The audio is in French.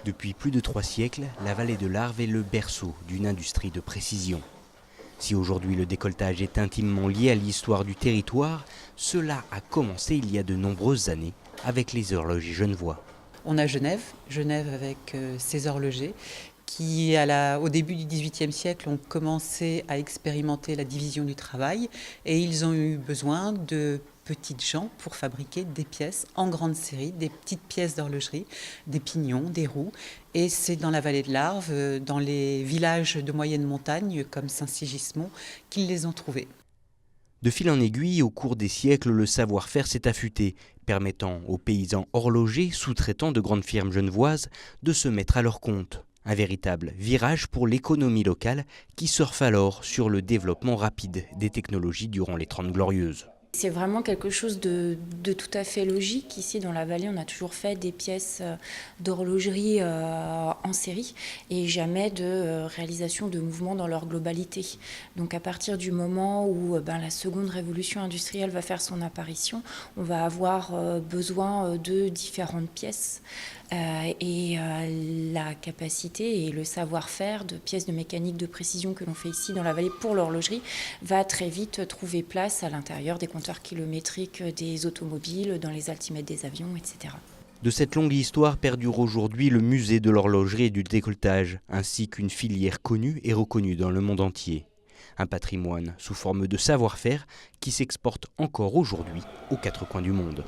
Depuis plus de 3 siècles, la vallée de l'Arve est le berceau d'une industrie de précision. Si aujourd'hui le décolletage est intimement lié à l'histoire du territoire, cela a commencé il y a de nombreuses années avec les horlogers genevois. On a Genève avec ses horlogers qui, au début du XVIIIe siècle, ont commencé à expérimenter la division du travail et ils ont eu besoin de petites gens pour fabriquer des pièces en grande série, des petites pièces d'horlogerie, des pignons, des roues. Et c'est dans la vallée de l'Arve, dans les villages de moyenne montagne comme Saint-Sigismond, qu'ils les ont trouvés. De fil en aiguille, au cours des siècles, le savoir-faire s'est affûté, permettant aux paysans horlogers, sous-traitants de grandes firmes genevoises, de se mettre à leur compte. Un véritable virage pour l'économie locale qui surfe alors sur le développement rapide des technologies durant les 30 Glorieuses. C'est vraiment quelque chose de tout à fait logique. Ici, dans la vallée, on a toujours fait des pièces d'horlogerie en série et jamais de réalisation de mouvements dans leur globalité. Donc à partir du moment où la seconde révolution industrielle va faire son apparition, on va avoir besoin de différentes pièces et la capacité et le savoir-faire de pièces de mécanique de précision que l'on fait ici dans la vallée pour l'horlogerie va très vite trouver place à l'intérieur des compteurs kilométriques des automobiles, dans les altimètres des avions, etc. De cette longue histoire perdure aujourd'hui le musée de l'horlogerie et du décolletage, ainsi qu'une filière connue et reconnue dans le monde entier. Un patrimoine sous forme de savoir-faire qui s'exporte encore aujourd'hui aux 4 coins du monde.